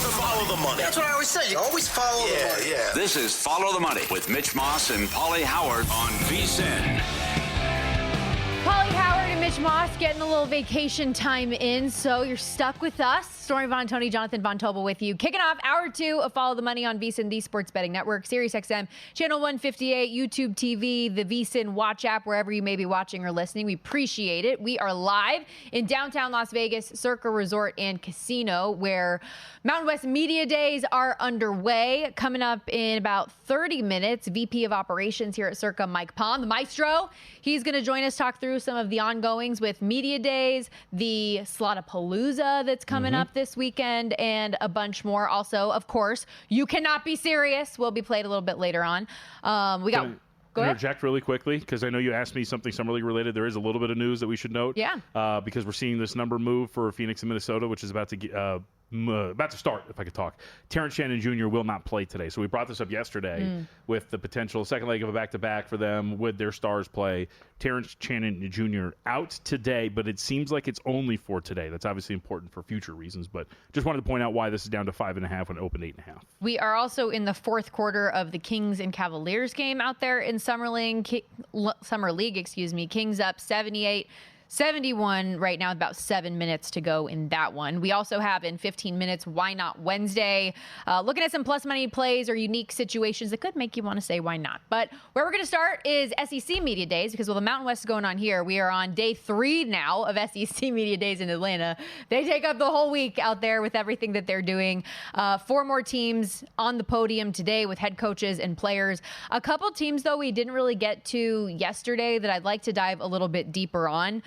Follow the money. That's what I always say. You always follow the money. Yeah. This is Follow the Money with Mitch Moss and Paulie Howard on VSiN. Paulie Howard and Mitch Moss getting a little vacation time in, so you're stuck with us. Stormy, Buonantony, Jonathan Von Tobel with you. Kicking off hour 2 of Follow the Money on VSiN, the Sports Betting Network, Sirius XM, Channel 158, YouTube TV, the VSiN Watch app, wherever you may be watching or listening. We appreciate it. We are live in downtown Las Vegas, Circa Resort and Casino, where Mountain West Media Days are underway. Coming up in about 30 minutes, VP of Operations here at Circa, Mike Palm, the maestro. He's going to join us, talk through some of the ongoings with Media Days, the Slottapalooza that's coming up this weekend, and a bunch more. Also, of course, You Cannot Be Serious will be played a little bit later on. We got... Go ahead. Interject really quickly, because I know you asked me something Summer League related. There is a little bit of news that we should note. Yeah. Because we're seeing this number move for Phoenix and Minnesota, which is about to start, if I could talk. Terrence Shannon Jr. will not play today. So we brought this up yesterday with the potential second leg of a back-to-back for them. Would their stars play? Terrence Shannon Jr. out today, but it seems like it's only for today. That's obviously important for future reasons, but just wanted to point out why this is down to 5.5 when it opened 8.5. We are also in the fourth quarter of the Kings and Cavaliers game out there in Summer League. Kings up 78-71 right now, about 7 minutes to go in that one. We also have in 15 minutes, Why Not Wednesday, looking at some plus money plays or unique situations that could make you want to say why not. But where we're going to start is SEC Media Days, because while the Mountain West is going on here, we are on day 3 now of SEC Media Days in Atlanta. They take up the whole week out there with everything that they're doing. 4 more teams on the podium today with head coaches and players. A couple teams, though, we didn't really get to yesterday that I'd like to dive a little bit deeper on.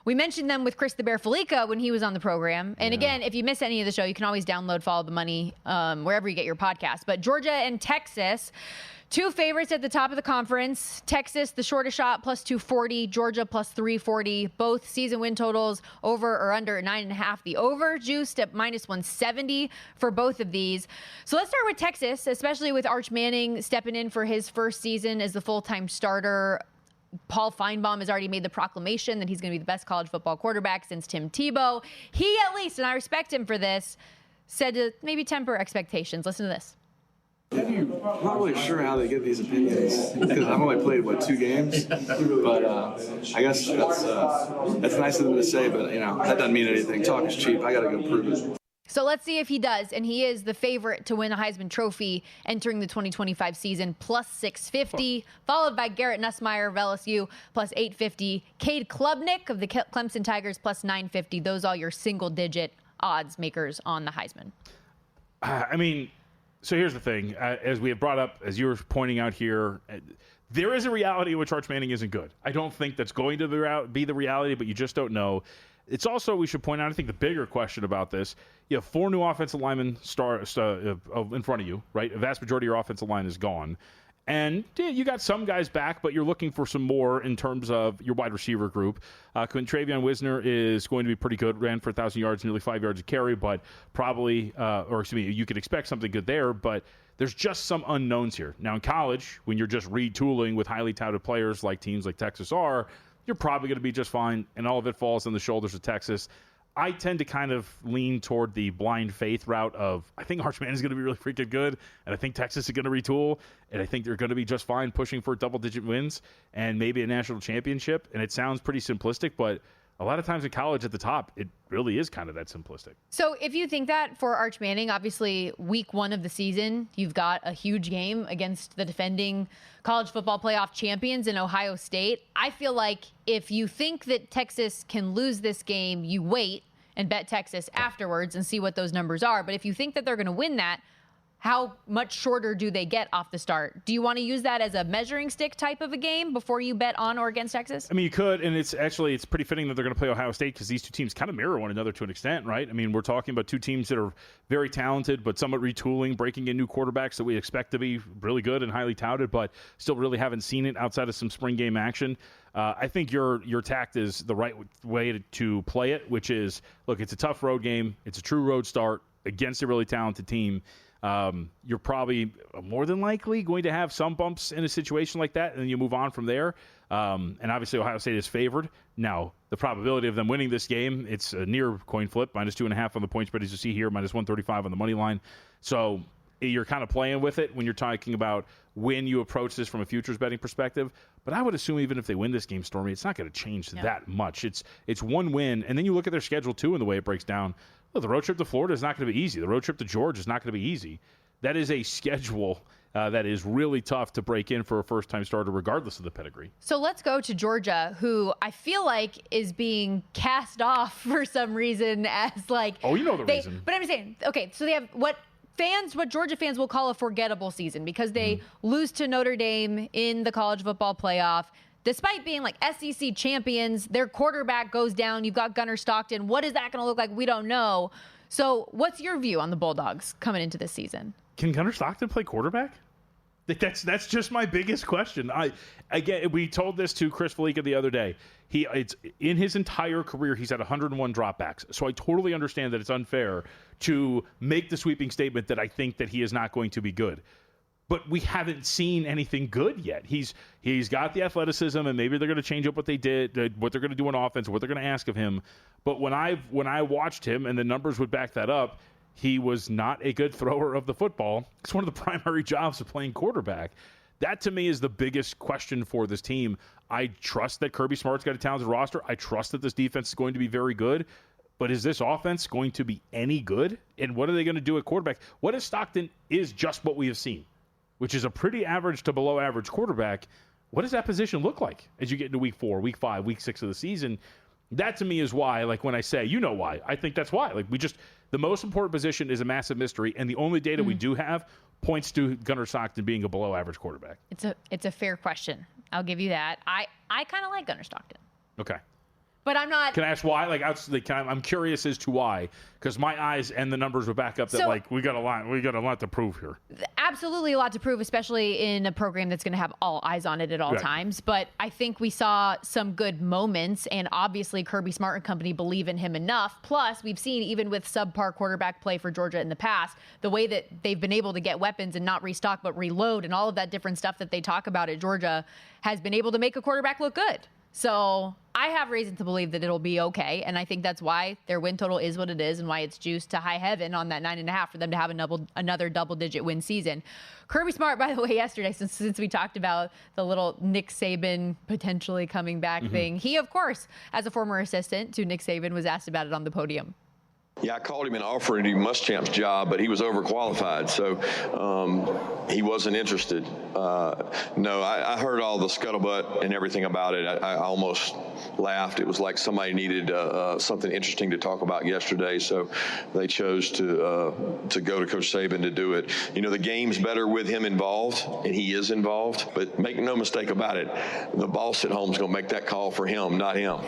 We mentioned them with Chris the Bear Felica when he was on the program. And again, if you miss any of the show, you can always download Follow the Money wherever you get your podcast. But Georgia and Texas, 2 favorites at the top of the conference. Texas, the shortest shot, plus 240. Georgia, plus 340. Both season win totals over or under 9.5. The over juiced at minus 170 for both of these. So let's start with Texas, especially with Arch Manning stepping in for his first season as the full-time starter. Paul Feinbaum has already made the proclamation that he's going to be the best college football quarterback since Tim Tebow. He, at least, and I respect him for this, said to maybe temper expectations. Listen to this. I'm not really sure how they get these opinions, because I've only played, 2 games? But I guess that's nice of them to say, but, that doesn't mean anything. Talk is cheap. I got to go prove it. So let's see if he does. And he is the favorite to win the Heisman Trophy entering the 2025 season, plus 650, followed by Garrett Nussmeier of LSU, plus 850. Cade Klubnik of the Clemson Tigers, plus 950. Those are your single-digit odds makers on the Heisman. So here's the thing. As we have brought up, as you were pointing out here, there is a reality in which Arch Manning isn't good. I don't think that's going to be the reality, but you just don't know. It's also, we should point out, I think the bigger question about this, you have 4 new offensive linemen in front of you, right? A vast majority of your offensive line is gone. And you got some guys back, but you're looking for some more in terms of your wide receiver group. Quintravion Wisner is going to be pretty good. Ran for 1,000 yards, nearly 5 yards a carry, but probably, you could expect something good there, but there's just some unknowns here. Now in college, when you're just retooling with highly touted players like teams like Texas are, you're probably going to be just fine, and all of it falls on the shoulders of Texas. I tend to kind of lean toward the blind faith route of, I think Arch Manning is going to be really freaking good, and I think Texas is going to retool, and I think they're going to be just fine pushing for double-digit wins and maybe a national championship. And it sounds pretty simplistic, but a lot of times in college at the top, it really is kind of that simplistic. So if you think that for Arch Manning, obviously week 1 of the season, you've got a huge game against the defending college football playoff champions in Ohio State. I feel like if you think that Texas can lose this game, you wait and bet Texas afterwards and see what those numbers are. But if you think that they're going to win that, how much shorter do they get off the start? Do you want to use that as a measuring stick type of a game before you bet on or against Texas? I mean, you could, and it's pretty fitting that they're going to play Ohio State because these two teams kind of mirror one another to an extent, right? I mean, we're talking about 2 teams that are very talented but somewhat retooling, breaking in new quarterbacks that we expect to be really good and highly touted, but still really haven't seen it outside of some spring game action. I think your tact is the right way to play it, which is, look, it's a tough road game. It's a true road start against a really talented team. You're probably more than likely going to have some bumps in a situation like that, and then you move on from there. And obviously Ohio State is favored. Now, the probability of them winning this game, it's a near coin flip, -2.5 on the point spread, as you see here, -135 on the money line. So you're kind of playing with it when you're talking about when you approach this from a futures betting perspective. But I would assume even if they win this game, Stormy, it's not going to change that much. It's one win. And then you look at their schedule, too, and the way it breaks down. Well, the road trip to Florida is not going to be easy. The road trip to Georgia is not going to be easy. That is a schedule that is really tough to break in for a first-time starter, regardless of the pedigree. So let's go to Georgia, who I feel like is being cast off for some reason as like... Oh, you know the reason. But I'm saying, okay, so they have what Georgia fans will call a forgettable season because they lose to Notre Dame in the college football playoff. Despite being like SEC champions, their quarterback goes down. You've got Gunnar Stockton. What is that going to look like? We don't know. So what's your view on the Bulldogs coming into this season? Can Gunnar Stockton play quarterback? That's just my biggest question. We told this to Chris Felica the other day. It's in his entire career, he's had 101 dropbacks. So I totally understand that it's unfair to make the sweeping statement that I think that he is not going to be good. But we haven't seen anything good yet. He's got the athleticism, and maybe they're going to change up what they did, what they're going to do on offense, what they're going to ask of him. But when I watched him, and the numbers would back that up, he was not a good thrower of the football. It's one of the primary jobs of playing quarterback. That, to me, is the biggest question for this team. I trust that Kirby Smart's got a talented roster. I trust that this defense is going to be very good. But is this offense going to be any good? And what are they going to do at quarterback? What if Stockton is just what we have seen, which is a pretty average to below average quarterback? What does that position look like as you get into week 4, week 5, week 6 of the season? That, to me, is why, like when I say, you know why, I think that's why. Like the most important position is a massive mystery, and the only data we do have points to Gunnar Stockton being a below average quarterback. It's a fair question. I'll give you that. I kind of like Gunnar Stockton. Okay. But I'm not. Can I ask why? I'm curious as to why, because my eyes and the numbers would back up that we got a lot to prove here. Absolutely a lot to prove, especially in a program that's going to have all eyes on it at all times. But I think we saw some good moments, and obviously Kirby Smart and company believe in him enough. Plus, we've seen even with subpar quarterback play for Georgia in the past, the way that they've been able to get weapons and not restock but reload, and all of that different stuff that they talk about at Georgia has been able to make a quarterback look good. So I have reason to believe that it'll be okay, and I think that's why their win total is what it is and why it's juiced to high heaven on that 9.5 for them to have another double-digit win season. Kirby Smart, by the way, yesterday, since we talked about the little Nick Saban potentially coming back thing, he, of course, as a former assistant to Nick Saban, was asked about it on the podium. Yeah, I called him and offered him Muschamp's job, but he was overqualified, so he wasn't interested. No, I heard all the scuttlebutt and everything about it. I almost laughed. It was like somebody needed something interesting to talk about yesterday, so they chose to go to Coach Saban to do it. You know, the game's better with him involved, and he is involved, but make no mistake about it, the boss at home is going to make that call for him, not him.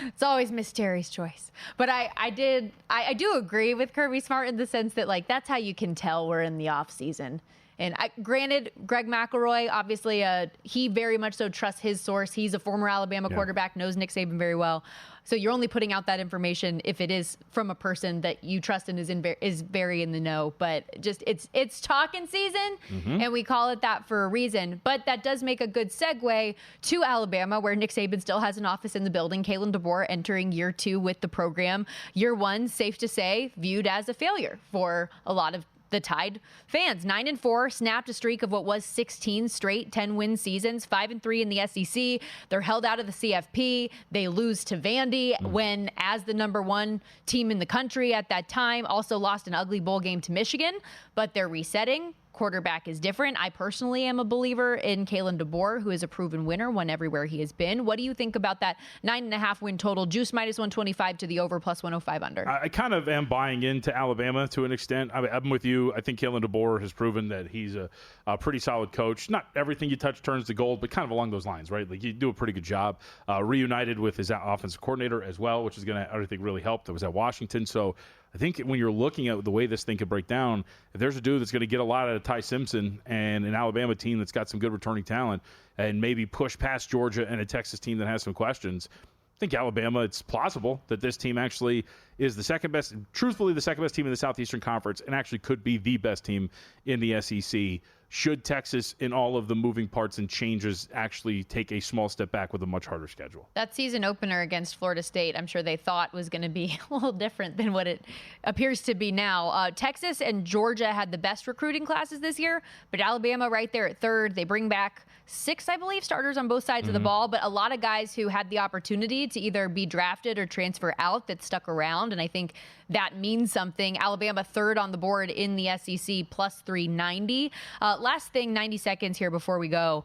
It's always Miss Terry's choice. But I do agree with Kirby Smart in the sense that, like, that's how you can tell we're in the off season. And granted, Greg McElroy, obviously, he very much so trusts his source. He's a former Alabama quarterback, knows Nick Saban very well. So you're only putting out that information if it is from a person that you trust and is very in the know. But just it's talking season, and we call it that for a reason. But that does make a good segue to Alabama, where Nick Saban still has an office in the building. Kalen DeBoer entering year 2 with the program. Year 1, safe to say, viewed as a failure for a lot of the Tide fans. 9-4, snapped a streak of what was 16 straight 10-win seasons, 5-3 in the SEC. They're held out of the CFP. They lose to Vandy when, as the number 1 team in the country at that time, also lost an ugly bowl game to Michigan, but they're resetting. Quarterback is different. I personally am a believer in Kalen DeBoer, who is a proven winner, won everywhere he has been. What do you think about that 9.5 win total, juice -125 to the over plus 105 under? I kind of am buying into Alabama to an extent. I'm with you. I think Kalen DeBoer has proven that he's a pretty solid coach. Not everything you touch turns to gold, but kind of along those lines, right? Like, you do a pretty good job. Reunited with his offensive coordinator as well, which is going to, I think, really help. That was at Washington. So I think when you're looking at the way this thing could break down, if there's a dude that's going to get a lot out of Ty Simpson and an Alabama team that's got some good returning talent and maybe push past Georgia and a Texas team that has some questions, I think Alabama, it's plausible that this team actually is the second best, truthfully the second best team in the Southeastern Conference, and actually could be the best team in the SEC. should Texas, in all of the moving parts and changes, actually take a small step back with a much harder schedule? That season opener against Florida State, I'm sure they thought was going to be a little different than what it appears to be now. Texas and Georgia had the best recruiting classes this year, but Alabama right there at third. They bring back 6, I believe, starters on both sides of the ball, but a lot of guys who had the opportunity to either be drafted or transfer out that stuck around, and I think that means something. Alabama third on the board in the SEC, plus 390. Last thing, 90 seconds here before we go.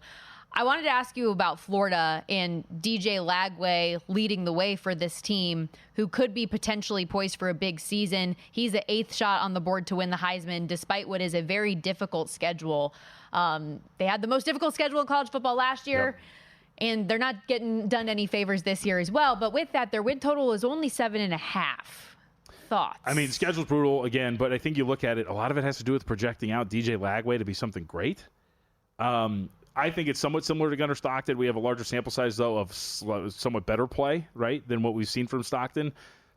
I wanted to ask you about Florida and DJ Lagway leading the way for this team, who could be potentially poised for a big season. He's the 8th shot on the board to win the Heisman, despite what is a very difficult schedule. They had the most difficult schedule in college football last year. Yep. And they're not getting done any favors this year as well. But with that, their win total is only 7.5. Thoughts? I mean, schedule's brutal again, but I think you look at it, a lot of it has to do with projecting out DJ Lagway to be something great. I think it's somewhat similar to Gunnar Stockton. We have a larger sample size, though, of somewhat better play, right, than what we've seen from Stockton.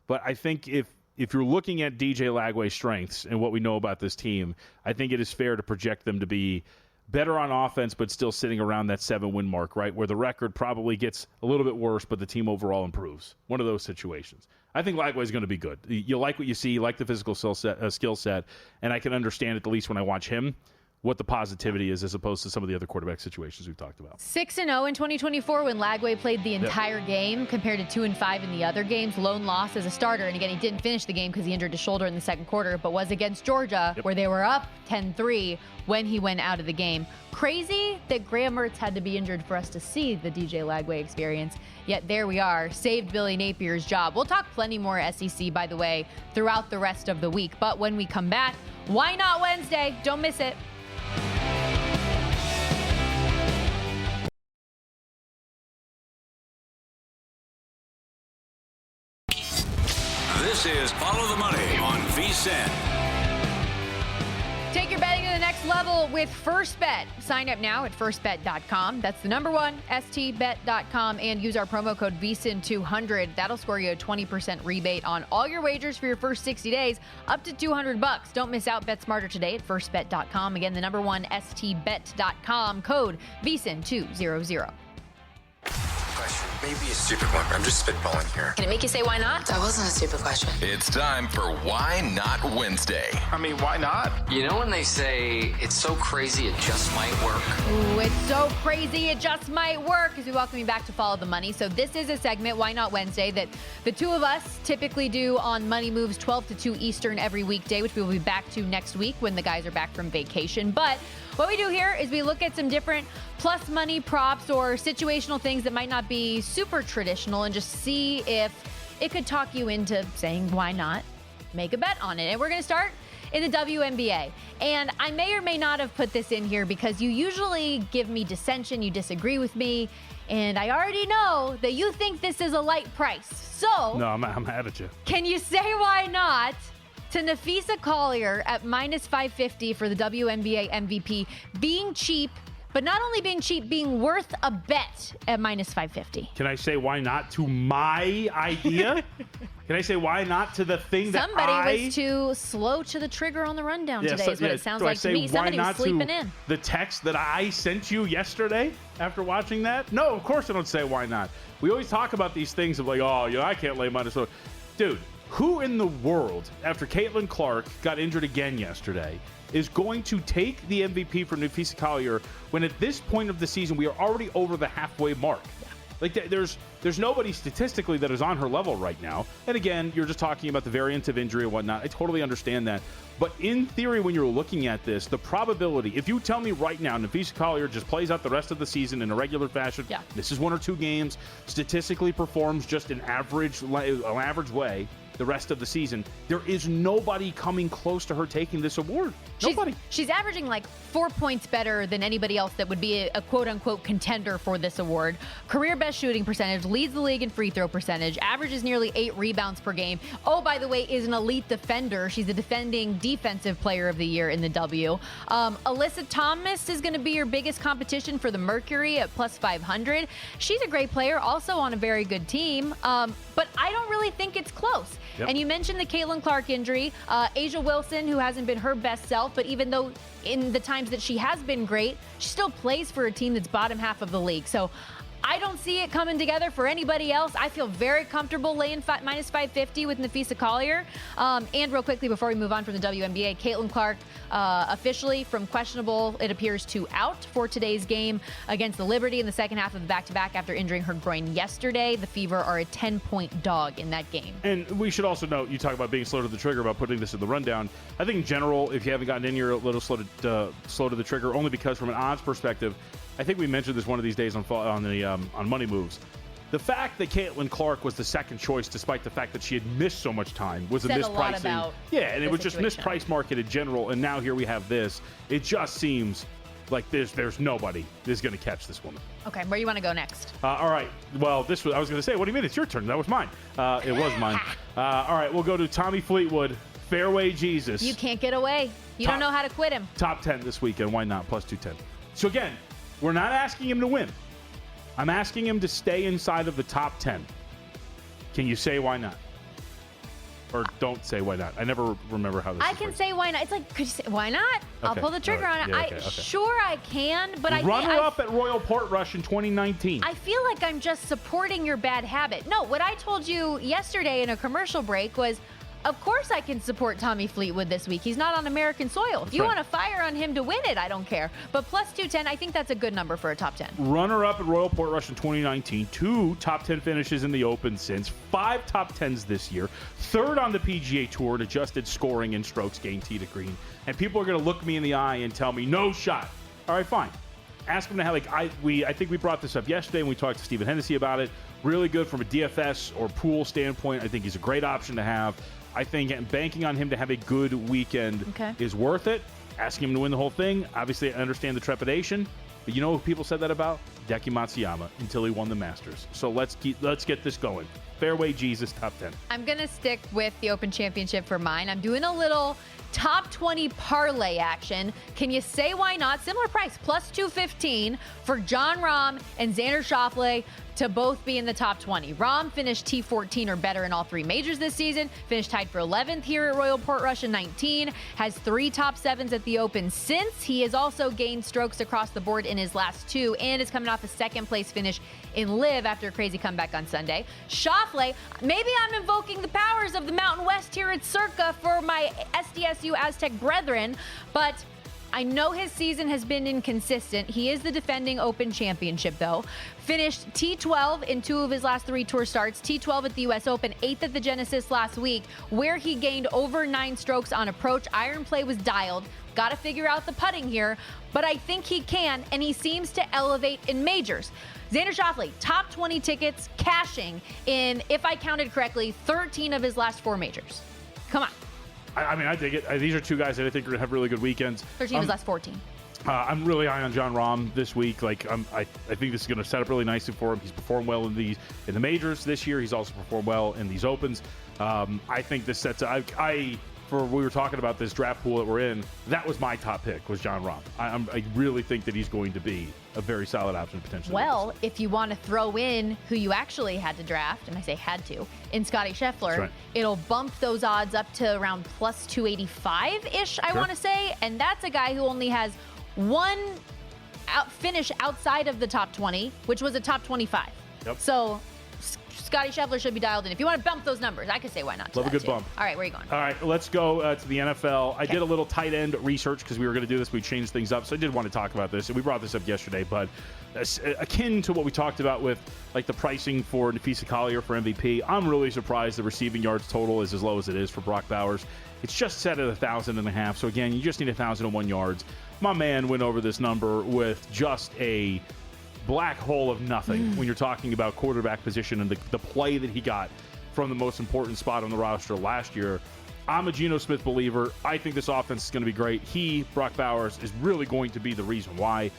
But I think if you're looking at DJ Lagway's strengths and what we know about this team, I think it is fair to project them to be better on offense, but still sitting around that 7-win mark, right, where the record probably gets a little bit worse, but the team overall improves. One of those situations. I think Lagway is going to be good. You like what you see, you like the physical skill set, and I can understand at least when I watch him what the positivity is as opposed to some of the other quarterback situations we've talked about. 6-0 in 2024 when Lagway played the entire game compared to 2-5 in the other games. Lone loss as a starter. And again, he didn't finish the game because he injured his shoulder in the second quarter, but was against Georgia where they were up 10-3 when he went out of the game. Crazy that Graham Mertz had to be injured for us to see the DJ Lagway experience. Yet there we are, saved Billy Napier's job. We'll talk plenty more SEC, by the way, throughout the rest of the week. But when we come back, why not Wednesday? Don't miss it. This is Follow the Money on VSiN. Take your betting to the next level with First Bet. Sign up now at firstbet.com. That's the number one, stbet.com, and use our promo code VSiN200. That'll score you a 20% rebate on all your wagers for your first 60 days, up to $200. Don't miss out. Bet smarter today at firstbet.com. Again, the number one, stbet.com, code VSiN200. Question. Maybe a stupid one, but I'm just spitballing here. Can it make you say why not? That wasn't a stupid question. It's time for Why Not Wednesday. I mean, why not? You know when they say it's so crazy it just might work? Ooh, it's so crazy it just might work, as we welcome you back to Follow the Money. So this is a segment, Why Not Wednesday, that the two of us typically do on Money Moves 12 to 2 Eastern every weekday, which we will be back to next week when the guys are back from vacation. But what we do here is we look at some different plus money props or situational things that might not be super traditional and just see if it could talk you into saying, why not make a bet on it? And we're going to start in the WNBA. And I may or may not have put this in here because you usually give me dissension, you disagree with me, and I already know that you think this is a light price. So No, I'm mad at you. can you say why not to Nafisa Collier at minus 550 for the WNBA MVP, being cheap, but not only being cheap, being worth a bet at minus 550? Can I say why not to my idea? Can I say why not to the thing that Somebody was too slow to the trigger on the rundown today, is what it sounds Do I like to say me. why Somebody was not sleeping to in. the text that I sent you yesterday after watching that? No, of course I don't say why not. We always talk about these things of like, oh, I can't lay minus one. Dude, who in the world, after Caitlin Clark got injured again yesterday, is going to take the MVP for Nafisa Collier when at this point of the season we are already over the halfway mark? Yeah. Like there's nobody statistically that is on her level right now. And again, you're just talking about the variant of injury and whatnot. I totally understand that. But in theory, when you're looking at this, the probability, if you tell me right now Nafisa Collier just plays out the rest of the season in a regular fashion, this is 1 or 2 games, statistically performs just an average way the rest of the season, there is nobody coming close to her taking this award. Nobody. She's averaging like 4 points better than anybody else that would be a quote-unquote contender for this award. Career best shooting percentage, leads the league in free throw percentage, averages nearly 8 rebounds per game. Oh, by the way, is an elite defender. She's the defending defensive player of the year in the W. Alyssa Thomas is going to be your biggest competition for the Mercury at plus 500. She's a great player, also on a very good team, but I don't really think it's close. Yep. And you mentioned the Caitlin Clark injury. Asia Wilson, who hasn't been her best self, but even though in the times that she has been great, she still plays for a team that's bottom half of the league. So I don't see it coming together for anybody else. I feel very comfortable laying minus 550 with Nafisa Collier. And real quickly, before we move on from the WNBA, Caitlin Clark officially from questionable, it appears, to out for today's game against the Liberty in the second half of the back-to-back after injuring her groin yesterday. The Fever are a 10-point dog in that game. And we should also note, you talk about being slow to the trigger, about putting this in the rundown. I think in general, if you haven't gotten in, you're a little slow to the trigger, only because from an odds perspective, I think we mentioned this one of these days on Money Moves. The fact that Caitlin Clark was the second choice, despite the fact that she had missed so much time, was Said a mispricing. A lot about and it was situation. just mispriced market in general. And now here we have this. It just seems like there's nobody that's going to catch this woman. Okay, where do you want to go next? All right. Well, I was going to say, what do you mean? It's your turn. That was mine. It was mine. All right, we'll go to Tommy Fleetwood, Fairway Jesus. You can't get away. You don't know how to quit him. Top 10 this weekend. Why not? Plus 210. So again, we're not asking him to win. I'm asking him to stay inside of the top 10. Can you say why not? Or don't say why not. I never remember how this I is can worked. say why not. It's like, could you say why not? I'll Okay. pull the trigger All right. on it. Yeah, okay, okay. Sure I can, but Runner-up at Royal Port Rush in 2019. I feel like I'm just supporting your bad habit. No, what I told you yesterday in a commercial break was, of course I can support Tommy Fleetwood this week. He's not on American soil. If you right. want to fire on him to win it, I don't care. But plus 210, I think that's a good number for a top 10. Runner-up at Royal Port Rush in 2019. 2 top 10 finishes in the Open since. 5 top 10s this year. 3rd on the PGA Tour in adjusted scoring and strokes gained tee to green. And people are going to look me in the eye and tell me, no shot. All right, fine. Ask him to have, I think we brought this up yesterday when we talked to Stephen Hennessy about it. Really good from a DFS or pool standpoint. I think he's a great option to have. I think banking on him to have a good weekend is worth it. Asking him to win the whole thing. Obviously, I understand the trepidation, but you know who people said that about? Deki Matsuyama until he won the Masters. So let's get this going. Fairway Jesus, top 10. I'm going to stick with the Open Championship for mine. I'm doing a little top 20 parlay action. Can you say why not? Similar price, plus 215 for Jon Rahm and Xander Schauffele to both be in the top 20. Rahm finished T14 or better in all 3 majors this season, finished tied for 11th here at Royal Port Rush in 19, has 3 top 7s at the Open since. He has also gained strokes across the board in his last 2 and is coming off a second place finish in Live after a crazy comeback on Sunday. Schauffele, maybe I'm invoking the powers of the Mountain West here at Circa for my SDSU Aztec brethren, but I know his season has been inconsistent. He is the defending Open Championship, though. Finished T12 in 2 of his last 3 tour starts. T12 at the U.S. Open, 8th at the Genesis last week, where he gained over 9 strokes on approach. Iron play was dialed. Got to figure out the putting here, but I think he can, and he seems to elevate in majors. Xander Schauffele, top 20 tickets, cashing in, if I counted correctly, 13 of his last 4 majors. Come on. I mean, I dig it. These are 2 guys that I think are going to have really good weekends. 13 of his last 14. I'm really high on Jon Rahm this week. I think this is going to set up really nicely for him. He's performed well in the majors this year. He's also performed well in these Opens. I think this sets up. We were talking about this draft pool that we're in. That was my top pick, was Jon Rahm. I really think that he's going to be a very solid option potentially. Well, if you want to throw in who you actually had to draft, and I say had to, in Scotty Scheffler, right. It'll bump those odds up to around plus 285-ish, I want to say. And that's a guy who only has 1 finish outside of the top 20, which was a top 25. Yep. So Scotty Scheffler should be dialed in. If you want to bump those numbers, I could say why not. Love a good bump. All right, where are you going? All right, let's go to the NFL. I did a little tight end research because we were going to do this. We changed things up, so I did want to talk about this. And we brought this up yesterday, but akin to what we talked about with like the pricing for Nafisa Collier for MVP, I'm really surprised the receiving yards total is as low as it is for Brock Bowers. It's just set at 1,500. So again, you just need 1,001 yards. My man went over this number with just a black hole of nothing when you're talking about quarterback position and the play that he got from the most important spot on the roster last year. I'm a Geno Smith believer. I think this offense is going to be great. Brock Bowers, is really going to be the reason why.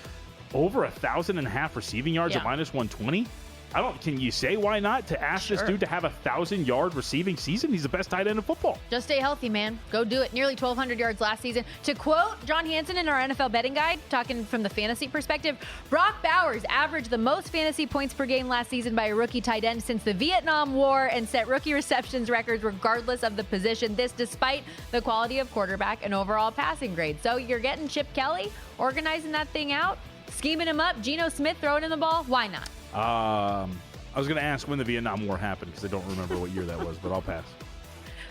Over 1,500 receiving yards at minus 120. Can you say why not to ask this dude to have 1,000-yard receiving season? He's the best tight end in football. Just stay healthy, man. Go do it. Nearly 1,200 yards last season. To quote John Hansen in our NFL betting guide, talking from the fantasy perspective, Brock Bowers averaged the most fantasy points per game last season by a rookie tight end since the Vietnam War and set rookie receptions records regardless of the position. This despite the quality of quarterback and overall passing grade. So you're getting Chip Kelly, organizing that thing out, scheming him up, Geno Smith throwing in the ball. Why not? I was going to ask when the Vietnam War happened because I don't remember what year that was, but I'll pass.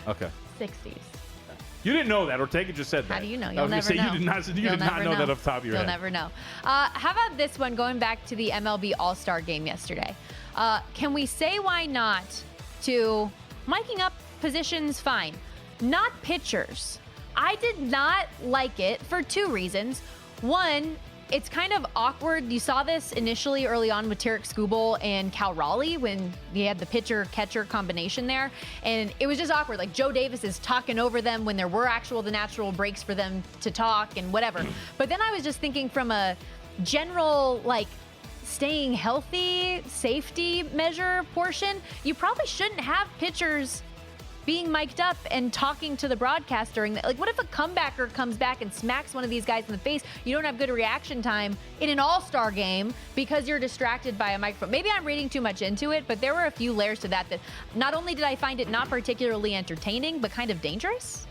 Okay. 60s. You didn't know that. Ortega just said that. How do you know? I You'll was never know. You did not know that off the top of your You'll head. never know. How about this one, going back to the MLB All-Star game yesterday? Can we say why not to miking up positions? Fine. Not pitchers. I did not like it for two reasons. One, it's kind of awkward. You saw this initially early on with Tarek Skubal and Cal Raleigh when he had the pitcher-catcher combination there. And it was just awkward. Like Joe Davis is talking over them when there were the natural breaks for them to talk and whatever. But then I was just thinking from a general, staying healthy, safety measure portion, you probably shouldn't have pitchers being mic'd up and talking to the broadcast during that. What if a comebacker comes back and smacks one of these guys in the face? You don't have good reaction time in an all-star game because you're distracted by a microphone. Maybe I'm reading too much into it, but there were a few layers to that not only did I find it not particularly entertaining, but kind of dangerous.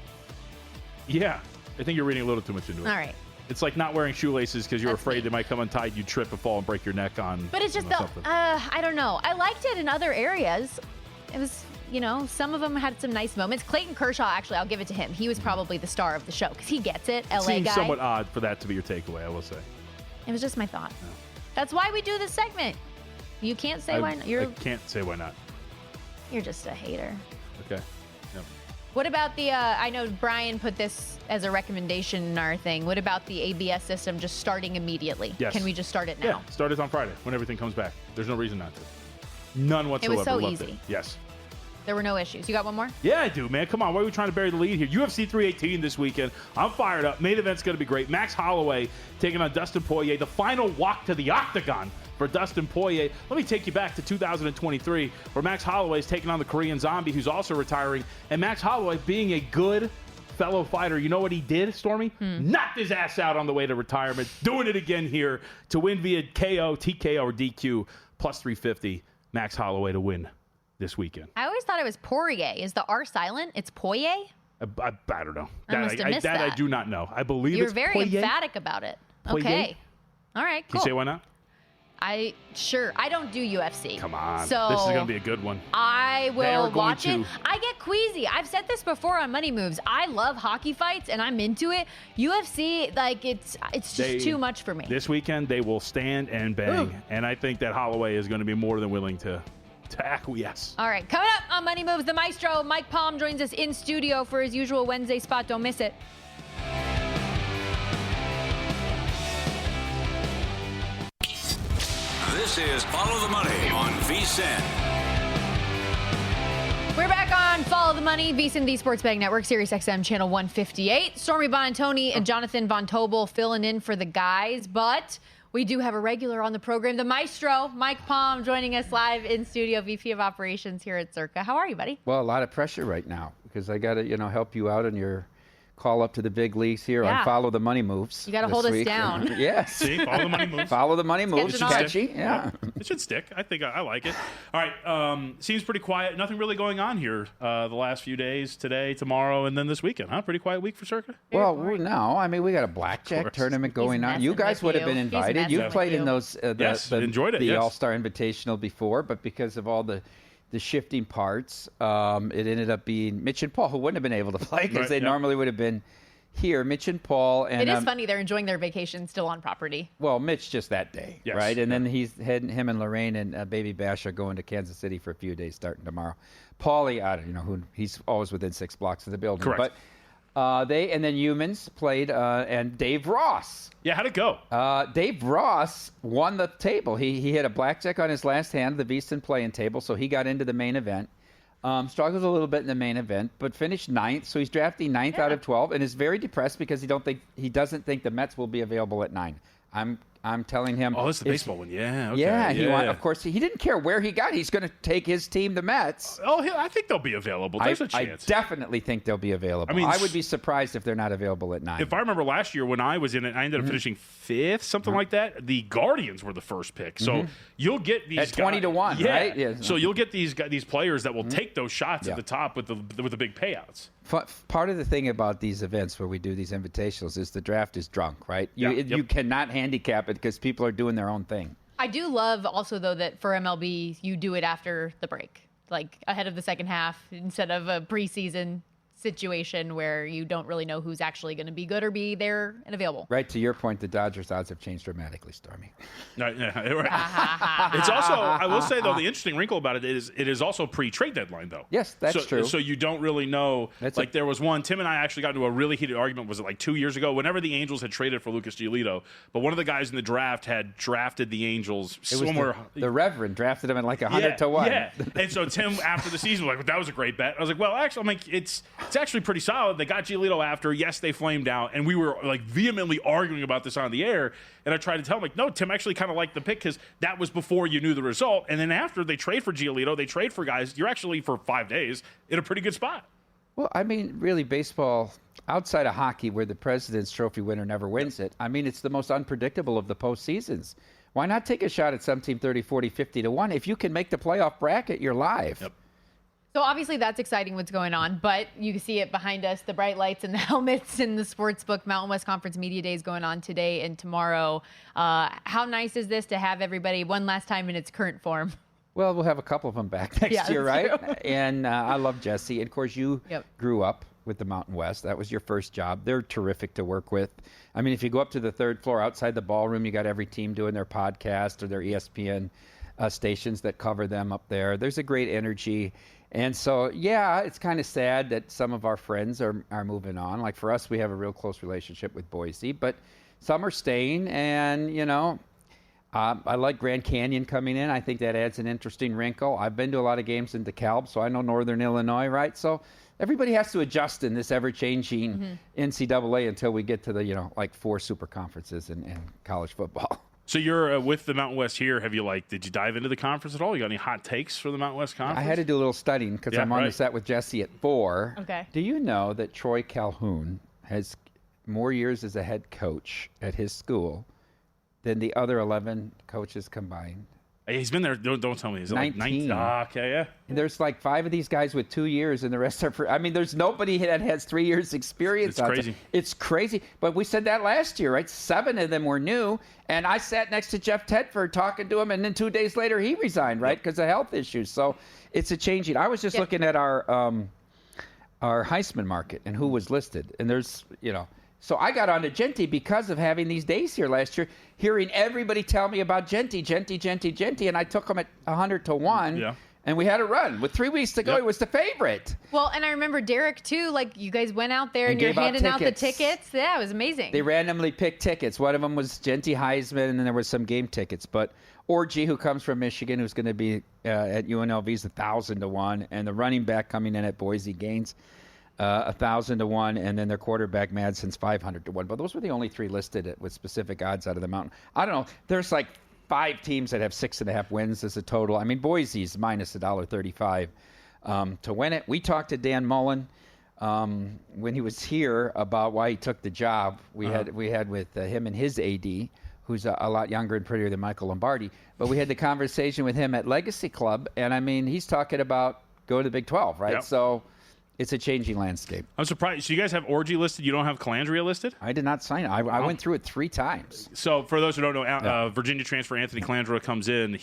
Yeah. I think you're reading a little too much into it. All right. It's like not wearing shoelaces because you're afraid they might come untied, you trip and fall and break your neck on. But it's just something. I don't know. I liked it in other areas. It was, some of them had some nice moments. Clayton Kershaw, actually, I'll give it to him. He was probably the star of the show because he gets it. LA Seems guy. somewhat odd for that to be your takeaway, I will say. It was just my thought. No. That's why we do this segment. You can't say why not. I can't say why not. You're just a hater. Okay. Yep. What about the, I know Brian put this as a recommendation in our thing. What about the ABS system just starting immediately? Yes. Can we just start it now? Yeah, start it on Friday when everything comes back. There's no reason not to. None whatsoever. It was so Loved easy. It. Yes. There were no issues. You got one more? Yeah, I do, man. Come on. Why are we trying to bury the lead here? UFC 318 this weekend. I'm fired up. Main event's going to be great. Max Holloway taking on Dustin Poirier. The final walk to the octagon for Dustin Poirier. Let me take you back to 2023 where Max Holloway is taking on the Korean Zombie who's also retiring. And Max Holloway, being a good fellow fighter, you know what he did, Stormy? Knocked his ass out on the way to retirement. Doing it again here to win via KO, TKO, or DQ. Plus 350. Max Holloway to win this weekend. I always thought it was Poirier. Is the R silent? It's Poirier? I don't know. I must have missed that. I do not know. I believe You're it's very Poirier. emphatic about it. Poirier? Okay. All right, Can cool. you say why not? I don't do UFC. Come on. So this is going to be a good one. I They are will going watch it. to. I get queasy. I've said this before on Money Moves. I love hockey fights and I'm into it. UFC, it's just too much for me. This weekend, they will stand and bang. Ooh. And I think that Holloway is going to be more than willing to acquiesce. All right, coming up on Money Moves, the maestro, Mike Palm, joins us in studio for his usual Wednesday spot. Don't miss it. This is Follow the Money on VSiN. We're back on Follow the Money, VSiN, the Sports Betting Network, Sirius XM Channel 158. Stormy Buonantony and Jonathan Von Tobel filling in for the guys, but we do have a regular on the program, the maestro, Mike Palm, joining us live in studio, VP of Operations here at Circa. How are you, buddy? Well, a lot of pressure right now because I got to, help you out in your call up to the big leagues here on Follow the Money Moves. You got to hold us down. Yes. See, follow the money moves. Follow the money moves. Catchy. Yeah. It should stick. I think I like it. All right. Seems pretty quiet. Nothing really going on here the last few days, today, tomorrow, and then this weekend. Huh? Pretty quiet week for Circa? Well, no. I mean, we got a blackjack tournament going on. You guys would have been invited. You played in those. Yes, enjoyed it. The All-Star Invitational before, but because of all the shifting parts, it ended up being Mitch and Paul, who wouldn't have been able to play because they normally would have been here. Mitch and Paul. And it is funny. They're enjoying their vacation still on property. Well, Mitch just that day, right? And then him and Lorraine and Baby Bash are going to Kansas City for a few days starting tomorrow. Paulie, I don't know, he's always within 6 blocks of the building. Correct. But and then Humans played, and Dave Ross. Yeah, how'd it go? Dave Ross won the table. He hit a blackjack on his last hand, the VSiN playing table, so he got into the main event. Struggled a little bit in the main event, but finished 9th. So he's drafting 9th out of 12, and is very depressed because he doesn't think the Mets will be available at 9. I'm telling him. Oh, it's the baseball one. Yeah. Okay. Yeah. Of course, he didn't care where he got. He's going to take his team, the Mets. Oh, I think they'll be available. There's a chance. I definitely think they'll be available. I would be surprised if they're not available at 9. If I remember last year when I was in it, I ended up finishing 5th, something like that. The Guardians were the first pick. So you'll get these at 20-1, right? Yeah. So you'll get these players that will take those shots at the top with the big payouts. Part of the thing about these events where we do these invitationals is the draft is drunk, right? You cannot handicap it because people are doing their own thing. I do love also, though, that for MLB, you do it after the break, like ahead of the second half instead of a preseason situation where you don't really know who's actually going to be good or be there and available. Right, to your point, the Dodgers odds have changed dramatically, Stormy. It's also, I will say, though, the interesting wrinkle about it is also pre-trade deadline, though. Yes, that's true. So you don't really know. There was one, Tim and I actually got into a really heated argument, was it like 2 years ago, whenever the Angels had traded for Lucas Giolito, but one of the guys in the draft had drafted the Angels somewhere. The Reverend drafted him at like 100 to 1. Yeah, and so Tim, after the season, was like, that was a great bet. I was like, well, actually, I'm like, it's actually pretty solid. They got Giolito after. Yes, they flamed out, and we were like vehemently arguing about this on the air. And I tried to tell him, like, no, Tim actually kind of liked the pick because that was before you knew the result. And then after they trade for Giolito, they trade for guys. You're actually for 5 days in a pretty good spot. Well, I mean, really, baseball outside of hockey, where the President's Trophy winner never wins it. I mean, it's the most unpredictable of the postseasons. Why not take a shot at some team 30, 40, 50 to 1? If you can make the playoff bracket, you're live. Yep. So obviously that's exciting what's going on, but you see it behind us, the bright lights and the helmets in the Sportsbook Mountain West Conference Media Days going on today and tomorrow. How nice is this to have everybody one last time in its current form? Well, we'll have a couple of them back next year, right? True. And I love Jesse. And, of course, you grew up with the Mountain West. That was your first job. They're terrific to work with. I mean, if you go up to the third floor outside the ballroom, you got every team doing their podcast or their ESPN stations that cover them up there. There's a great energy. And so, it's kind of sad that some of our friends are moving on. Like for us, we have a real close relationship with Boise, but some are staying. And, I like Grand Canyon coming in. I think that adds an interesting wrinkle. I've been to a lot of games in DeKalb, so I know Northern Illinois, right? So everybody has to adjust in this ever-changing NCAA until we get to the, 4 super conferences in college football. So you're with the Mountain West here. Did you dive into the conference at all? You got any hot takes for the Mountain West Conference? I had to do a little studying because I'm on the set with Jesse at 4. Okay. Do you know that Troy Calhoun has more years as a head coach at his school than the other 11 coaches combined? He's been there. Don't tell me. He's 19. Like 19. Okay, yeah. And there's like 5 of these guys with 2 years, and the rest are. I mean, there's nobody that has 3 years experience. It's crazy. It's crazy. But we said that last year, right? 7 of them were new, and I sat next to Jeff Tedford talking to him, and then 2 days later he resigned, right, because of health issues. So it's a changing. I was just looking at our Heisman market and who was listed, and there's So I got onto Genty because of having these days here last year, hearing everybody tell me about Genty, and I took him at 100 to 1, and we had a run. With 3 weeks to go, he was the favorite. Well, and I remember Derek, too, like you guys went out there and you're handing out the tickets. Yeah, it was amazing. They randomly picked tickets. One of them was Genty Heisman, and then there was some game tickets. But Orgy, who comes from Michigan, who's going to be at UNLV, is 1,000 to 1, and the running back coming in at Boise Gaines, 1,000 to 1, and then their quarterback Madsen's 500 to 1. But those were the only 3 listed with specific odds out of the mountain. I don't know. There's like 5 teams that have 6.5 wins as a total. I mean, Boise's minus $1.35 to win it. We talked to Dan Mullen when he was here about why he took the job. We had with him and his AD, who's a lot younger and prettier than Michael Lombardi. But we had the conversation with him at Legacy Club, and I mean, he's talking about going to the Big 12, right? Yep. So it's a changing landscape. I'm surprised. So you guys have Orgy listed. You don't have Calandria listed? I did not sign it. I went through it 3 times. So for those who don't know, Virginia transfer Anthony Calandria comes in.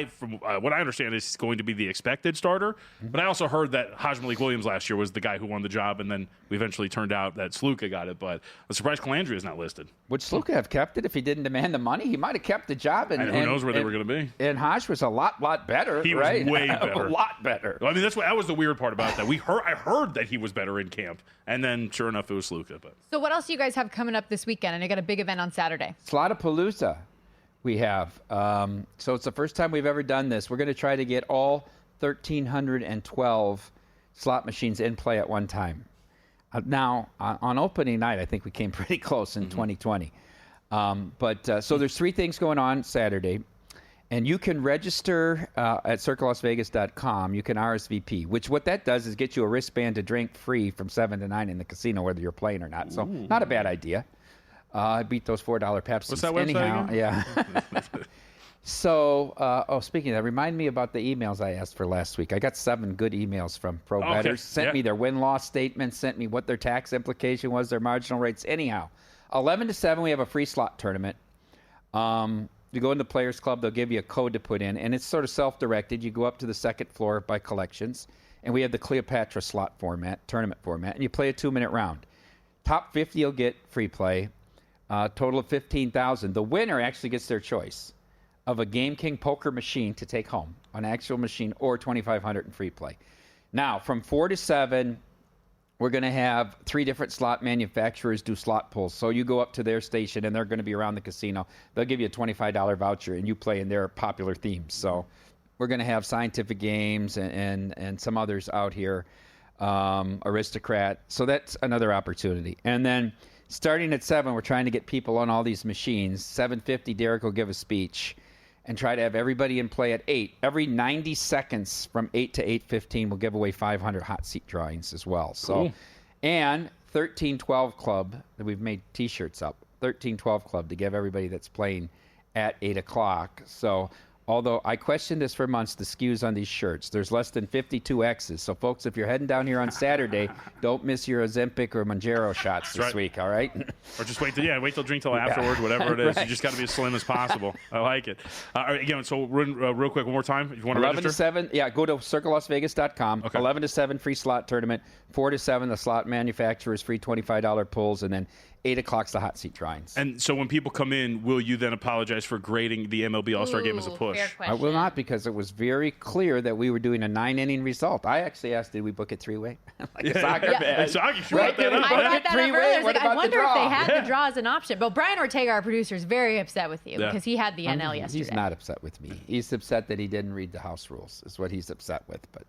From what I understand, is going to be the expected starter. But I also heard that Haj Malik Williams last year was the guy who won the job, and then we eventually turned out that Sluka got it. But I'm surprised Calandria is not listed. Would Sluka have kept it if he didn't demand the money? He might have kept the job. And who knows where they were going to be. And Haj was a lot better. He was way better. A lot better. I mean, that was the weird part about that. I heard that he was better in camp, and then sure enough, it was Sluka. But so what else do you guys have coming up this weekend? And I got a big event on Saturday. Slottapalooza we have. So it's the first time we've ever done this. We're going to try to get all 1,312 slot machines in play at one time. Now, on opening night, I think we came pretty close in 2020. So there's 3 things going on Saturday. And you can register at circalasvegas.com. You can RSVP, which what that does is get you a wristband to drink free from 7 to 9 in the casino, whether you're playing or not. So not a bad idea. I beat those $4 Pepsis. What's that website anyhow? again? Yeah. So, speaking of that, remind me about the emails I asked for last week. I got 7 good emails from pro bettors. Sent me their win-loss statements, sent me what their tax implication was, their marginal rates. Anyhow, 11 to 7, we have a free slot tournament. You go in the Players Club, they'll give you a code to put in, and it's sort of self-directed. You go up to the second floor by collections, and we have the Cleopatra slot format, tournament format, and you play a 2-minute round. Top 50 will get free play, total of $15,000. The winner actually gets their choice of a Game King poker machine to take home, an actual machine, or $2,500 in free play. Now, from 4 to 7, we're going to have 3 different slot manufacturers do slot pulls. So you go up to their station, and they're going to be around the casino. They'll give you a $25 voucher, and you play in their popular themes. So we're going to have Scientific Games and some others out here, Aristocrat. So that's another opportunity. And then starting at 7, we're trying to get people on all these machines. 7:50, Derek will give a speech and try to have everybody in play at 8. Every 90 seconds from 8 to 8:15, we'll give away 500 hot seat drawings as well. So, cool. And 1312 Club, that we've made T-shirts up, 1312 Club to give everybody that's playing at 8 o'clock. So, although I questioned this for months, the SKUs on these shirts, there's less than 52 X's. So, folks, if you're heading down here on Saturday, don't miss your Ozempic or Mounjaro shots this week, all right? Or just wait till drink till afterwards, whatever it is. Right. You just got to be as slim as possible. I like it. All right, again, so real quick, one more time, if you want to 11 register. to 7, yeah, go to circalasvegas.com. Okay. 11 to 7, free slot tournament. 4 to 7, the slot manufacturers, free $25 pulls, and then 8 o'clock's the hot seat drawings. And so when people come in, will you then apologize for grading the MLB All-Star Game as a push? Fair question. I will not, because it was very clear that we were doing a 9-inning result. I actually asked, did we book it 3-way? Like a soccer Like fan. soccer, you Right, brought that up. I brought that up Three-way, earlier. I was what like, I about the wonder if draw? they had the draw as an option. But Brian Ortega, our producer, is very upset with you Yeah. because he had the NL yesterday. He's not upset with me. He's upset that he didn't read the house rules, is what he's upset with. But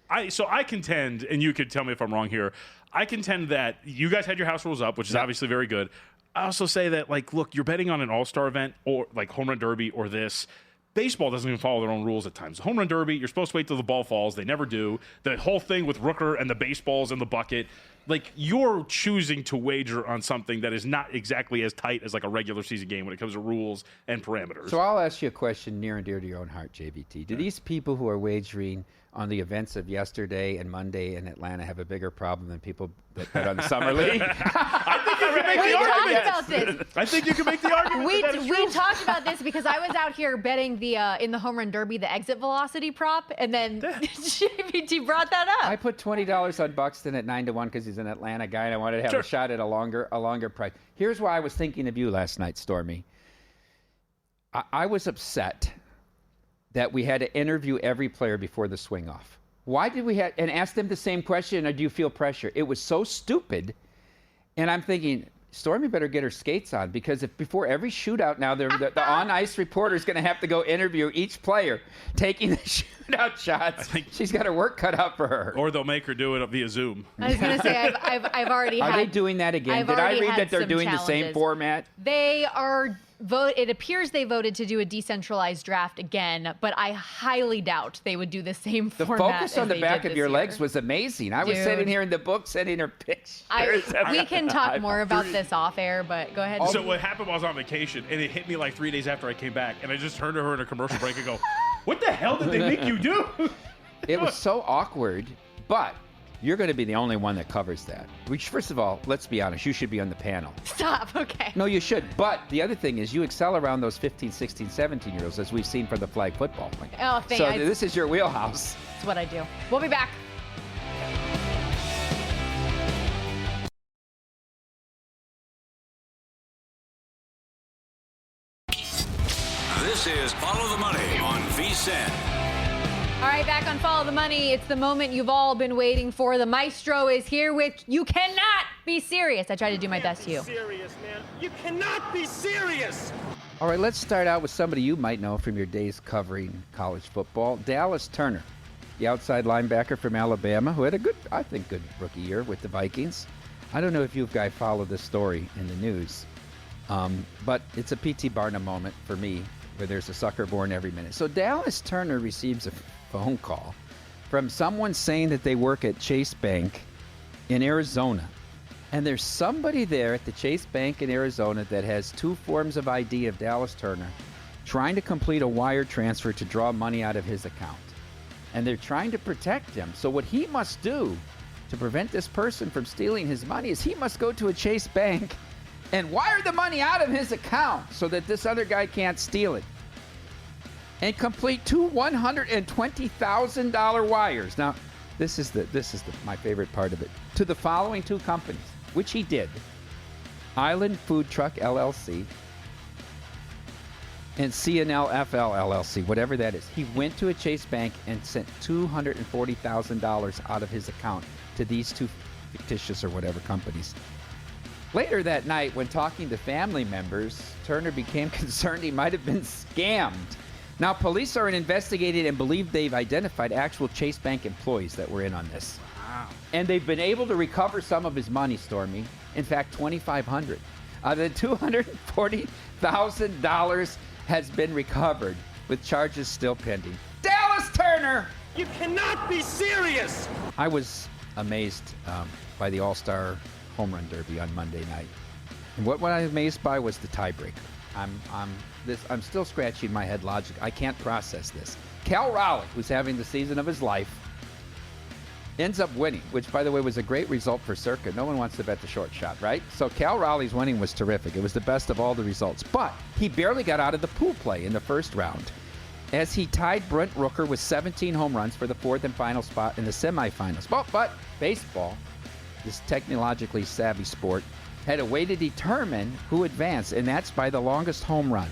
I contend, and you could tell me if I'm wrong here, I contend that you guys had your house rules up, which is obviously very good. I also say that, like, look, you're betting on an all-star event or like home run derby or this. Baseball doesn't even follow their own rules at times. The home run derby, you're supposed to wait till the ball falls. They never do. The whole thing with Rooker and the baseballs in the bucket, like, you're choosing to wager on something that is not exactly as tight as like a regular season game when it comes to rules and parameters. So I'll ask you a question near and dear to your own heart, JVT. Do these people who are wagering on the events of yesterday and Monday in Atlanta have a bigger problem than people that bet on the Summer League? I think you can make We the talked argument. about this. I think you can make the argument. that is We true. talked about this because I was out here betting the in the home run derby the exit velocity prop, and then JVT brought that up. I put $20 on Buxton at 9-1 because he's an Atlanta guy, and I wanted to have a shot at a longer price. Here's why I was thinking of you last night, Stormy. I was upset that we had to interview every player before the swing off. Why did we have and ask them the same question? Or do you feel pressure? It was so stupid, and I'm thinking, Stormy better get her skates on, because if before every shootout now, the on-ice reporter is going to have to go interview each player taking the shootout shots. She's got her work cut out for her. Or they'll make her do it via Zoom. I was going to say I've already Are had. they doing that again? I've Did I already read had that they're some doing the same challenges. format? They are it appears they voted to do a decentralized draft again, but I highly doubt they would do the same The format. focus on as the they back did of your this legs year. was amazing. I was Dude. sitting here in the book sending her pictures. We can talk more about this off air, but go ahead. So what happened was I was on vacation, and it hit me like 3 days after I came back, and I just turned to her in a commercial break and go, "What the hell did they make you do?" It was so awkward, but you're going to be the only one that covers that. Which, first of all, let's be honest, you should be on the panel. Stop. Okay. No, you should. But the other thing is you excel around those 15, 16, 17-year-olds, as we've seen for the flag football. Oh, thank So you. this is your wheelhouse. That's what I do. We'll be back. This is Follow the Money on VSiN. All right, back on Follow the Money. It's the moment you've all been waiting for. The maestro is here with You Cannot Be Serious. I try to do my best to you. Serious, man. You cannot be serious. All right, let's start out with somebody you might know from your days covering college football. Dallas Turner, the outside linebacker from Alabama, who had a good rookie year with the Vikings. I don't know if you guys follow this story in the news, But it's a P.T. Barnum moment for me, where there's a sucker born every minute. So Dallas Turner receives a phone call from someone saying that they work at Chase Bank in Arizona. And there's somebody there at the Chase Bank in Arizona that has 2 forms of ID of Dallas Turner trying to complete a wire transfer to draw money out of his account. And they're trying to protect him. So what he must do to prevent this person from stealing his money is he must go to a Chase Bank and wire the money out of his account so that this other guy can't steal it. And complete 2 $120,000 wires. Now, this is my favorite part of it. To the following 2 companies, which he did: Island Food Truck LLC and CNLFL LLC, whatever that is. He went to a Chase Bank and sent $240,000 out of his account to these 2 fictitious or whatever companies. Later that night, when talking to family members, Turner became concerned he might have been scammed. Now, police are investigating and believe they've identified actual Chase Bank employees that were in on this. Wow. And they've been able to recover some of his money, Stormy. In fact, $2,500. The $240,000 has been recovered, with charges still pending. Dallas Turner! You cannot be serious! I was amazed by the All-Star Home Run Derby on Monday night. And what I was amazed by was the tiebreaker. I'm still scratching my head logic. I can't process this. Cal Raleigh, who's having the season of his life, ends up winning, which, by the way, was a great result for Circa. No one wants to bet the short shot, right? So Cal Raleigh's winning was terrific. It was the best of all the results. But he barely got out of the pool play in the first round, as he tied Brent Rooker with 17 home runs for the 4th and final spot in the semifinals. But baseball, this technologically savvy sport, had a way to determine who advanced, and that's by the longest home run.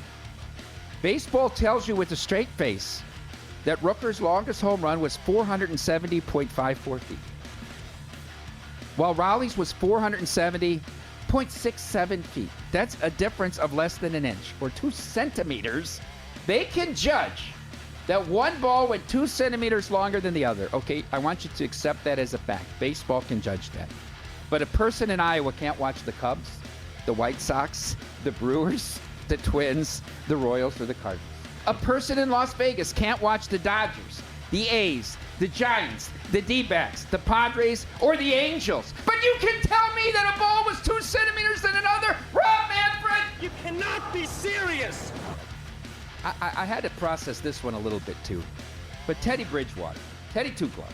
Baseball tells you with a straight face that Rooker's longest home run was 470.54 feet, while Raleigh's was 470.67 feet. That's a difference of less than an inch, or 2 centimeters. They can judge that one ball went 2 centimeters longer than the other. Okay, I want you to accept that as a fact. Baseball can judge that. But a person in Iowa can't watch the Cubs, the White Sox, the Brewers, the Twins, the Royals, or the Cardinals. A person in Las Vegas can't watch the Dodgers, the A's, the Giants, the D-backs, the Padres, or the Angels. But you can tell me that a ball was 2 centimeters than another? Rob Manfred! You cannot be serious! I had to process this one a little bit too. But Teddy Bridgewater, Teddy Two Gloves,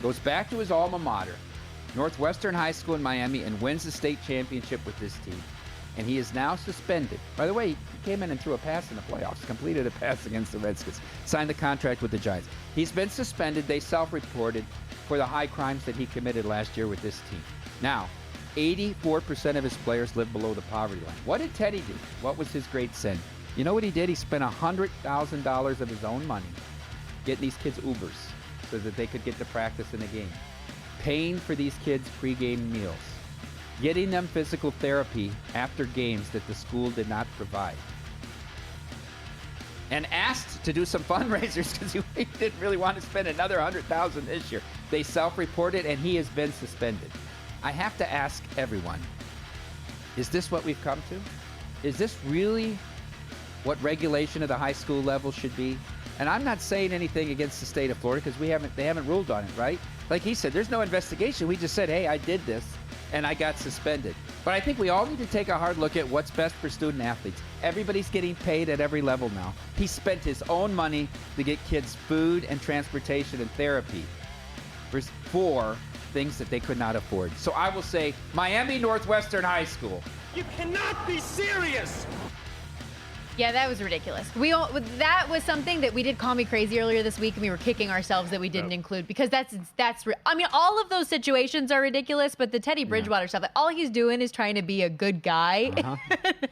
goes back to his alma mater, Northwestern High School in Miami, and wins the state championship with this team. And he is now suspended. By the way, he came in and threw a pass in the playoffs, completed a pass against the Redskins, signed the contract with the Giants. He's been suspended, they self-reported, for the high crimes that he committed last year with this team. Now, 84% of his players live below the poverty line. What did Teddy do? What was his great sin? You know what he did? He spent $100,000 of his own money getting these kids Ubers so that they could get to practice in the game, paying for these kids pregame meals, getting them physical therapy after games that the school did not provide, and asked to do some fundraisers because he didn't really want to spend another $100,000 this year. They self-reported, and he has been suspended. I have to ask everyone, is this what we've come to? Is this really what regulation of the high school level should be? And I'm not saying anything against the state of Florida because they haven't ruled on it, right? Like he said, there's no investigation. We just said, hey, I did this, and I got suspended. But I think we all need to take a hard look at what's best for student athletes. Everybody's getting paid at every level now. He spent his own money to get kids food and transportation and therapy for things that they could not afford. So I will say, Miami Northwestern High School. You cannot be serious! Yeah, that was ridiculous. That was something that we did call me crazy earlier this week, and we were kicking ourselves that we didn't include, because I mean, all of those situations are ridiculous, but the Teddy Bridgewater stuff, all he's doing is trying to be a good guy and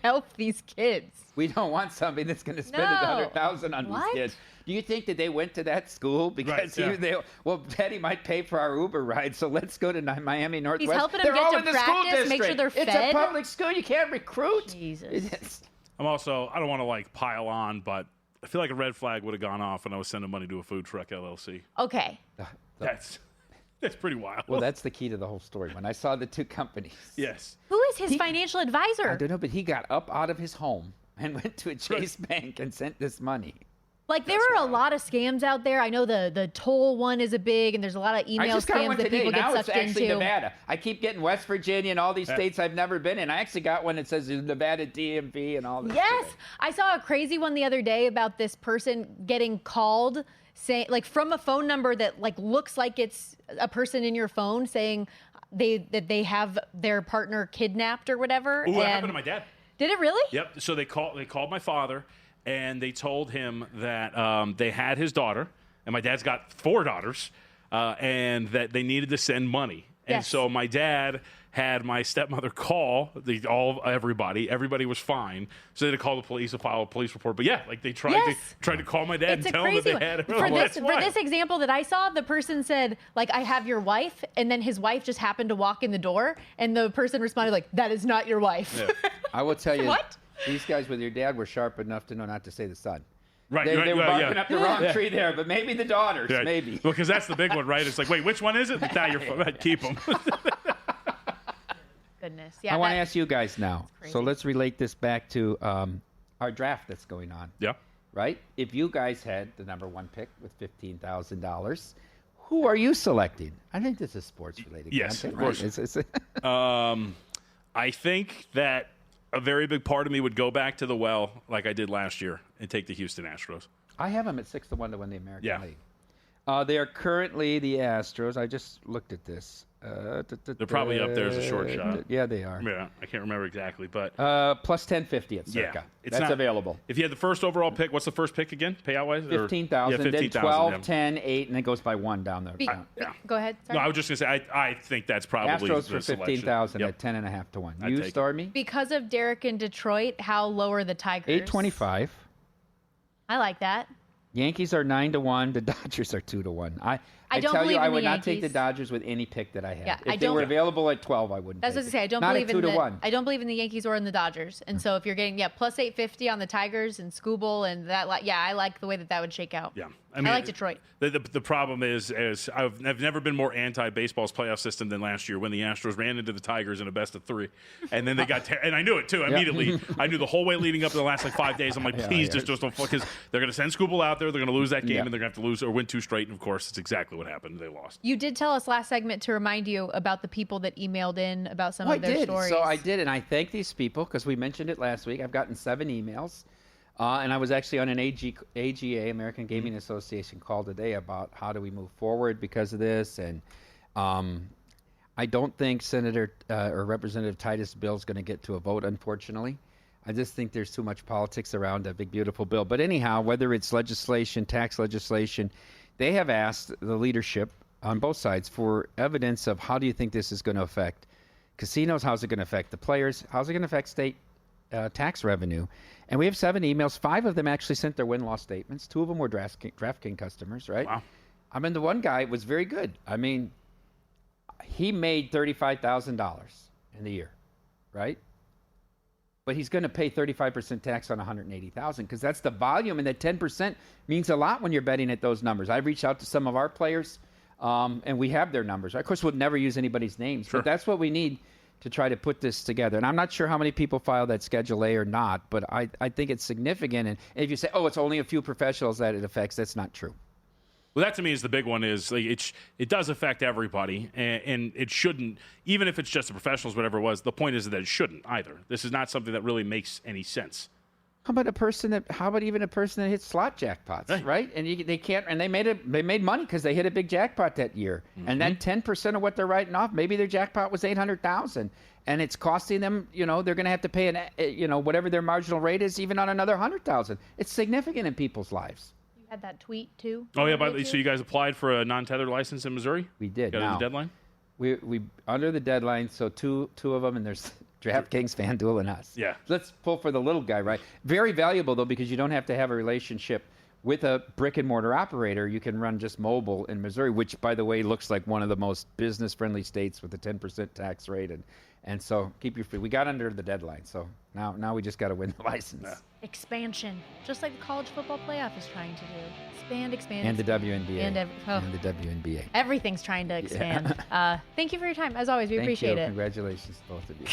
help these kids. We don't want somebody that's going to spend $100,000 on these kids. Do you think that they went to that school because Teddy might pay for our Uber ride, so let's go to Miami Northwest. He's helping them get to practice, make sure they're fed. It's a public school. You can't recruit. Jesus. I don't want to pile on, but I feel like a red flag would have gone off when I was sending money to a food truck LLC. Okay. That's That's pretty wild. Well, that's the key to the whole story. When I saw the two companies. Yes. Who is his financial advisor? I don't know, but he got up out of his home and went to a Chase Bank and sent this money. Like, there are a lot of scams out there. I know the toll one is a big, and there's a lot of email scams that people get now sucked it's actually into. Nevada. I keep getting West Virginia and all these states I've never been in. I actually got one that says Nevada DMV and all this. Yes. shit. I saw a crazy one the other day about this person getting called, from a phone number that looks like it's a person in your phone saying that they have their partner kidnapped or whatever. Ooh, that happened to my dad. Did it really? Yep. So they called my father, and they told him that they had his daughter, and my dad's got 4 daughters, and that they needed to send money. And Yes. so my dad had my stepmother call everybody. Everybody was fine. So they had to call the police and file a police report. But yeah, they tried to call my dad It's and a tell him that crazy they had one. her. For this example that I saw, the person said, I have your wife, and then his wife just happened to walk in the door, and the person responded that is not your wife. Yeah. I will tell you, What? these guys with your dad were sharp enough to know not to say the son. Right, They were barking yeah. up the wrong tree there, but maybe the daughters, Yeah. maybe. Well, because that's the big one, right? It's wait, which one is it? Nah, keep them. Goodness. Yeah. I want to ask you guys now. crazy. So let's relate this back to our draft that's going on. Yeah. Right? If you guys had the number 1 pick with $15,000, who are you selecting? I think this is sports related. Yes, content, of course. Right? I think that a very big part of me would go back to the well like I did last year and take the Houston Astros. I have them at 6-1 to win the American Yeah. League. They are currently the Astros. I just looked at this. They're probably up there as a short shot. Yeah, they are. Yeah, I can't remember exactly, but Plus 1050 at Circa. yeah, That's available. If you had the first overall pick, what's the first pick again, payout wise? 15,000, Yeah, then 15,000. 12, yeah. 10, 8, and it goes by 1 down there. Yeah. Go ahead. Sorry. No, I was just gonna say I think that's probably Astros the for selection. 15,000 Yep. at 10.5 to 1. I'd You, take it. Stormy? Because of Derek in Detroit, how low are the Tigers? 825. I like that. Yankees are 9 to 1. The Dodgers are 2 to 1. I don't tell you, believe I in would the not take the Yankees. Dodgers with any pick that I had. Yeah, if I they were don't- available at 12, I wouldn't. That's what I take was gonna say. I don't Not believe at 2 in to the 1. I don't believe in the Yankees or in the Dodgers. And so if you're getting plus 850 on the Tigers and Scooble and that, I like the way that would shake out. Yeah, I like Detroit. The problem is I've never been more anti-baseball's playoff system than last year when the Astros ran into the Tigers in a best of 3, and then they got and I knew it too immediately. I knew the whole way leading up to the last 5 days. I'm like, please just don't fuck, because they're going to send Scooble out there. They're going to lose that game, and they're going to have to lose or win 2 straight. And of course, it's exactly what happened. They lost. You did tell us last segment to remind you about the people that emailed in about some of their stories. So I did, and I thank these people because we mentioned it last week. I've gotten 7 emails, and I was actually on an AGA, American Gaming Association, call today about how do we move forward because of this. And I don't think Senator or Representative Titus' bill is going to get to a vote, unfortunately. I just think there's too much politics around a big, beautiful bill. But anyhow, whether it's legislation, tax legislation, they have asked the leadership on both sides for evidence of how do you think this is going to affect casinos, how's it going to affect the players, how's it going to affect state tax revenue. And we have 7 emails. 5 of them actually sent their win-loss statements. 2 of them were DraftKings customers, right? Wow. I mean, the one guy was very good. I mean, he made $35,000 in the year, right? But he's going to pay 35% tax on $180,000 because that's the volume, and that 10% means a lot when you're betting at those numbers. I've reached out to some of our players, and we have their numbers. Of course, we'll never use anybody's names, but that's what we need to try to put this together. And I'm not sure how many people file that Schedule A or not, but I think it's significant. And if you say, oh, it's only a few professionals that it affects, that's not true. Well, that to me is the big one. Is it does affect everybody, and it shouldn't. Even if it's just the professionals, whatever it was, the point is that it shouldn't either. This is not something that really makes any sense. How about even a person that hits slot jackpots, right? And they can't. And they made money because they hit a big jackpot that year. And then 10% of what they're writing off, maybe their jackpot was $800,000, and it's costing them. They're going to have to pay whatever their marginal rate is, even on another $100,000. It's significant in people's lives. You had that tweet too. Oh yeah, so you guys applied for a non-tethered license in Missouri? We did. Got the deadline? We under the deadline. So two of them, and there's DraftKings, FanDuel, and us. Yeah. Let's pull for the little guy, right? Very valuable though, because you don't have to have a relationship with a brick and mortar operator. You can run just mobile in Missouri, which by the way looks like one of the most business friendly states with a 10% tax rate And so keep your free. We got under the deadline, so now we just got to win the license. Expansion, just like the college football playoff is trying to do. Expand. And the WNBA. And the WNBA. Everything's trying to expand. Thank you for your time. As always, we appreciate it. Congratulations, both of you.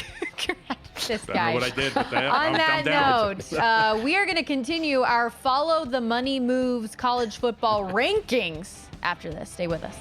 This I don't guy. know what I did, but On that note, we are going to continue our Follow the Money Moves college football rankings after this. Stay with us.